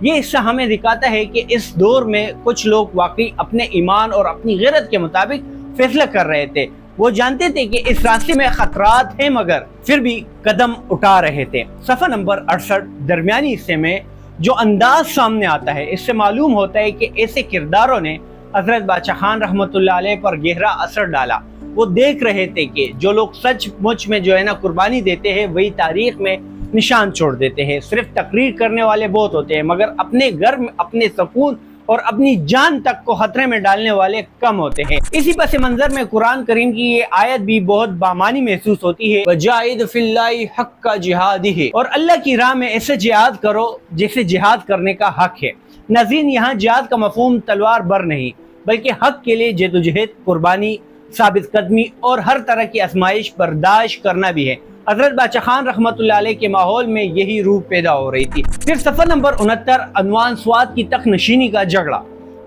یہ حصہ ہمیں دکھاتا ہے کہ اس دور میں کچھ لوگ واقعی اپنے ایمان اور اپنی غیرت کے مطابق فیصلہ کر رہے تھے. وہ جانتے تھے کہ اس راستے میں خطرات ہیں مگر پھر بھی قدم اٹھا رہے تھے. صفحہ نمبر 68 درمیانی حصے میں جو انداز سامنے آتا ہے اس سے معلوم ہوتا ہے کہ ایسے کرداروں نے حضرت بادشاہ خان رحمۃ اللہ علیہ پر گہرا اثر ڈالا. وہ دیکھ رہے تھے کہ جو لوگ سچ مچ میں جو ہے نا قربانی دیتے ہیں وہی تاریخ میں نشان چھوڑ دیتے ہیں. صرف تقریر کرنے والے بہت ہوتے ہیں مگر اپنے گھر میں اپنے سکون اور اپنی جان تک کو خطرے میں ڈالنے والے کم ہوتے ہیں. اسی پس منظر میں قرآن کریم کی یہ آیت بھی بہت بامانی محسوس ہوتی ہے. وجاہد فی اللہ حق کا جہاد ہے، اور اللہ کی راہ میں ایسے جہاد کرو جیسے جہاد کرنے کا حق ہے. ناظرین، یہاں جہاد کا مفہوم تلوار بر نہیں بلکہ حق کے لیے جدوجہد، قربانی، ثابت قدمی اور ہر طرح کی آزمائش برداشت کرنا بھی ہے. حضرت بادشاہ خان رحمۃ اللہ علیہ کے ماحول میں یہی روح پیدا ہو رہی تھی. پھر صفحہ نمبر 69 عنوان سوات کی تخت نشینی کا جھگڑا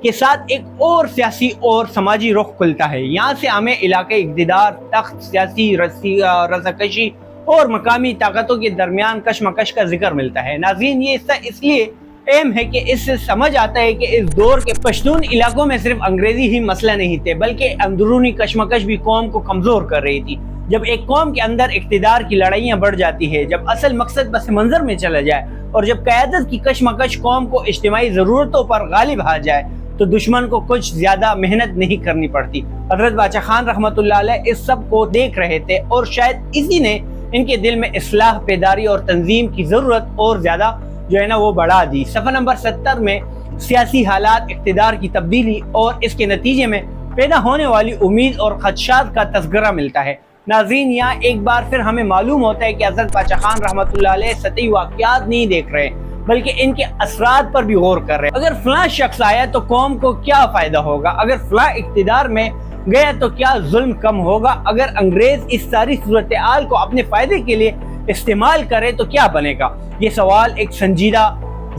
کے ساتھ ایک اور سیاسی اور سماجی رخ کھلتا ہے. یہاں سے ہمیں علاقائی اقتدار، تخت، سیاسی رضاکشی اور مقامی طاقتوں کے درمیان کشمکش کا ذکر ملتا ہے. ناظرین، یہ حصہ اس لیے اہم ہے کہ اس سے سمجھ آتا ہے کہ اس دور کے پشتون علاقوں میں صرف انگریزی ہی مسئلہ نہیں تھے بلکہ اندرونی کشمکش بھی قوم کو کمزور کر رہی تھی. جب ایک قوم کے اندر اقتدار کی لڑائیاں بڑھ جاتی ہے، جب اصل مقصد پس منظر میں چلا جائے اور جب قیادت کی کشمکش قوم کو اجتماعی ضرورتوں پر غالب آ جائے تو دشمن کو کچھ زیادہ محنت نہیں کرنی پڑتی. حضرت بادشاہ خان رحمۃ اللہ علیہ اس سب کو دیکھ رہے تھے اور شاید اسی نے ان کے دل میں اصلاح، بیداری اور تنظیم کی ضرورت اور زیادہ جو ہے نا وہ بڑھا دی. صفحہ نمبر 70 میں سیاسی حالات، اقتدار کی تبدیلی اور اس کے نتیجے میں پیدا ہونے والی امید اور خدشات کا تذکرہ ملتا ہے. ناظرین، یہاں ایک بار پھر ہمیں معلوم ہوتا ہے کہ حضرت بادشاہ خان رحمۃ اللہ علیہ سطحی واقعات نہیں دیکھ رہے بلکہ ان کے اثرات پر بھی غور کر رہے ہیں. اگر فلاں شخص آیا تو قوم کو کیا فائدہ ہوگا؟ اگر فلاں اقتدار میں گیا تو کیا ظلم کم ہوگا؟ اگر انگریز اس ساری صورتحال کو اپنے فائدے کے لیے استعمال کرے تو کیا بنے گا؟ یہ سوال ایک سنجیدہ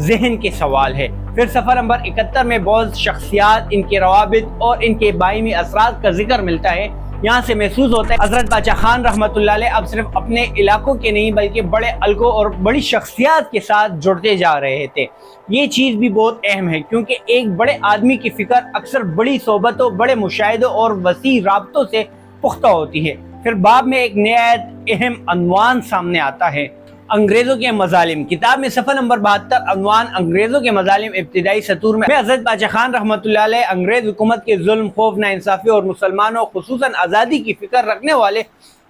ذہن کے سوال ہے. پھر صفحہ نمبر 71 میں بہت شخصیات، ان کے روابط اور ان کے باہمی اثرات کا ذکر ملتا ہے. یہاں سے محسوس ہوتا ہے حضرت بادشاہ خان رحمۃ اللہ علیہ اب صرف اپنے علاقوں کے نہیں بلکہ بڑے حلقوں اور بڑی شخصیات کے ساتھ جڑتے جا رہے تھے. یہ چیز بھی بہت اہم ہے کیونکہ ایک بڑے آدمی کی فکر اکثر بڑی صحبتوں، بڑے مشاہدوں اور وسیع رابطوں سے پختہ ہوتی ہے. پھر باب میں ایک نہایت اہم عنوان سامنے آتا ہے، انگریزوں کے مظالم. کتاب میں صفحہ نمبر 72 عنوان انگریزوں کے مظالم ابتدائی سطور میں حضرت بادشاہ خان رحمۃ اللہ علیہ انگریز حکومت کے ظلم، خوف، ناانصافی اور مسلمانوں خصوصاً آزادی کی فکر رکھنے والے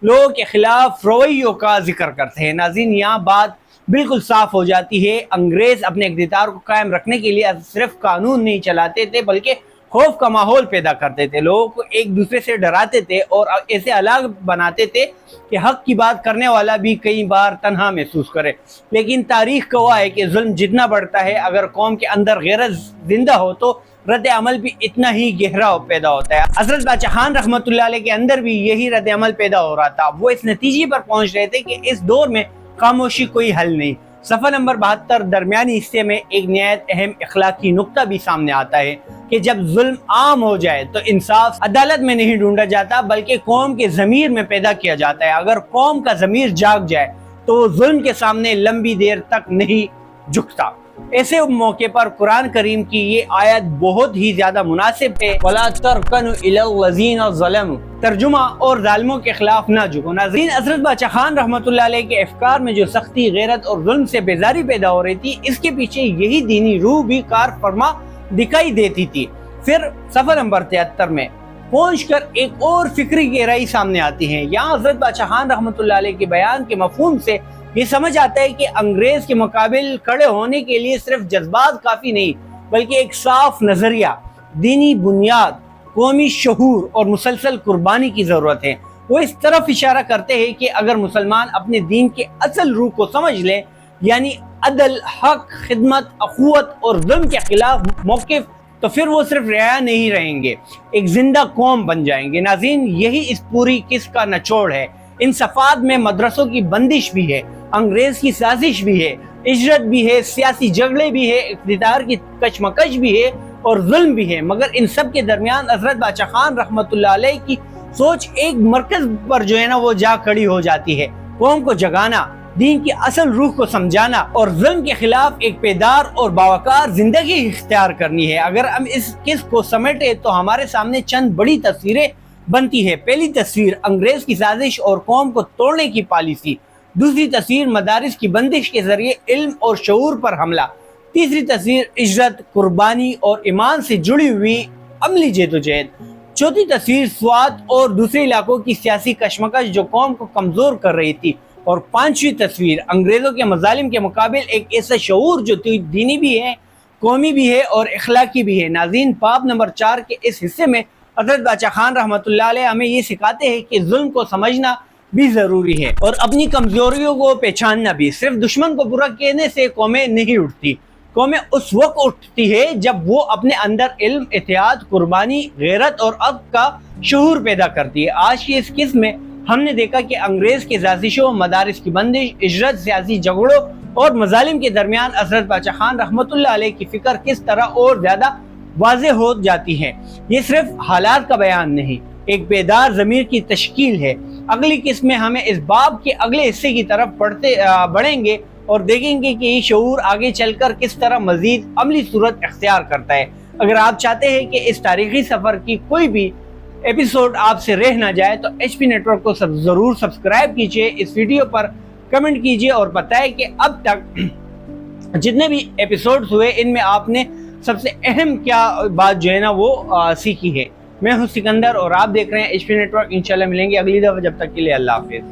لوگوں کے خلاف رویوں کا ذکر کرتے ہیں. ناظرین، یہاں بات بالکل صاف ہو جاتی ہے. انگریز اپنے اقتدار کو قائم رکھنے کے لیے صرف قانون نہیں چلاتے تھے بلکہ خوف کا ماحول پیدا کرتے تھے. لوگوں کو ایک دوسرے سے ڈراتے تھے اور ایسے الگ بناتے تھے کہ حق کی بات کرنے والا بھی کئی بار تنہا محسوس کرے. لیکن تاریخ گواہ ہے کہ ظلم جتنا بڑھتا ہے، اگر قوم کے اندر غیرت زندہ ہو تو رد عمل بھی اتنا ہی گہرا پیدا ہوتا ہے. حضرت بادشاہ خان رحمۃ اللہ علیہ کے اندر بھی یہی رد عمل پیدا ہو رہا تھا. وہ اس نتیجے پر پہنچ رہے تھے کہ اس دور میں خاموشی کوئی حل نہیں. صفحہ نمبر 72 درمیانی حصے میں ایک نہایت اہم اخلاقی نقطہ بھی سامنے آتا ہے کہ جب ظلم عام ہو جائے تو انصاف عدالت میں نہیں ڈھونڈا جاتا بلکہ قوم کے ضمیر میں پیدا کیا جاتا ہے. اگر قوم کا ضمیر جاگ جائے تو وہ ظلم کے سامنے لمبی دیر تک نہیں جھکتا. ایسے موقع پر قرآن کریم کی یہ آیت بہت ہی زیادہ مناسب ہے. وَلَا تَرْكَنُوا إِلَى الَّذِينَ ظَلَمُوا، ترجمہ اور ظالموں کے خلاف نہ جھکو. ناظرین، حضرت بادشاہ خان رحمۃ اللہ علیہ کے افکار میں جو سختی، غیرت اور ظلم سے بیزاری پیدا ہو رہی تھی، اس کے پیچھے یہی دینی روح بھی کار فرما دکھائی دیتی تھی. پھر صفحہ نمبر 73 میں پہنچ کر ایک اور فکری گہرائی سامنے آتی ہے. یہاں حضرت بادشاہ خان رحمۃ اللہ علیہ کے بیان کے مفہوم سے یہ سمجھ آتا ہے کہ انگریز کے مقابل کھڑے ہونے کے لیے صرف جذبات کافی نہیں بلکہ ایک صاف نظریہ، دینی بنیاد، قومی شعور اور مسلسل قربانی کی ضرورت ہے. وہ اس طرف اشارہ کرتے ہیں کہ اگر مسلمان اپنے دین کے اصل روح کو سمجھ لیں، یعنی عدل، حق، خدمت، اخوت اور ظلم کے خلاف موقف، تو پھر وہ صرف رعایا نہیں رہیں گے، ایک زندہ قوم بن جائیں گے. ناظرین، یہی اس پوری قصے کا نچوڑ ہے. ان صفحات میں مدرسوں کی بندش بھی ہے، انگریز کی سازش بھی ہے، ہجرت بھی ہے، سیاسی جھگڑے بھی ہے، اقتدار کی کشمکش بھی ہے اور ظلم بھی ہے. مگر ان سب کے درمیان حضرت بادشاہ خان رحمۃ اللہ علیہ کی سوچ ایک مرکز پر جو ہے نا وہ جا کھڑی ہو جاتی ہے. قوم کو جگانا، دین کی اصل روح کو سمجھانا اور ظلم کے خلاف ایک بیدار اور باوقار زندگی اختیار کرنی ہے۔ اگر ہم اس قسط کو سمیٹے تو ہمارے سامنے چند بڑی تصویریں بنتی ہے۔ پہلی تصویر انگریز کی سازش اور قوم کو توڑنے کی پالیسی، دوسری تصویر مدارس کی بندش کے ذریعے علم اور شعور پر حملہ، تیسری تصویر اجرت، قربانی اور ایمان سے جڑی ہوئی عملی جدوجہد، چوتھی تصویر سوات اور دوسرے علاقوں کی سیاسی کشمکش جو قوم کو کمزور کر رہی تھی، اور پانچویں تصویر انگریزوں کے مظالم کے مقابل ایک ایسا شعور جو دینی بھی ہے، قومی بھی ہے اور اخلاقی بھی ہے۔ ناظرین، باب نمبر 4 کے اس حصے میں حضرت بادشاہ خان رحمۃ اللہ علیہ ہمیں یہ سکھاتے ہیں کہ ظلم کو سمجھنا بھی ضروری ہے اور اپنی کمزوریوں کو پہچاننا بھی۔ صرف دشمن کو برا کہنے سے قومیں نہیں اٹھتی، قومیں اس وقت اٹھتی ہے جب وہ اپنے اندر علم، احتیاط، قربانی، غیرت اور عدل کا شعور پیدا کرتی ہے۔ آج کی اس قسم میں ہم نے دیکھا کہ انگریز کے سازشوں، مدارس کی بندش، اجرت، سیاسی جھگڑوں اور مظالم کے درمیان حضرت بادشاہ خان رحمۃ اللہ علیہ کی فکر کس طرح اور زیادہ واضح ہو جاتی ہے۔ یہ صرف حالات کا بیان نہیں، ایک بیدار ضمیر کی تشکیل ہے۔ اگلی قسم میں ہمیں اس باب کے اگلے حصے کی طرف بڑھیں گے اور دیکھیں گے کہ یہ شعور آگے چل کر کس طرح مزید عملی صورت اختیار کرتا ہے۔ اگر آپ چاہتے ہیں کہ اس تاریخی سفر کی کوئی بھی ایپیسوڈ آپ سے رہ نہ جائے تو ایچ پی نیٹ ورک کو ضرور سبسکرائب کیجئے، اس ویڈیو پر کمنٹ کیجئے اور بتائیں کہ اب تک جتنے بھی ایپیسوڈز ہوئے ان میں آپ نے سب سے اہم کیا بات جو ہے نا وہ سیکھی ہے۔ میں ہوں سکندر اور آپ دیکھ رہے ہیں ایچ پی نیٹ ورک۔ انشاءاللہ ملیں گے اگلی دفعہ، جب تک کے لیے اللہ حافظ۔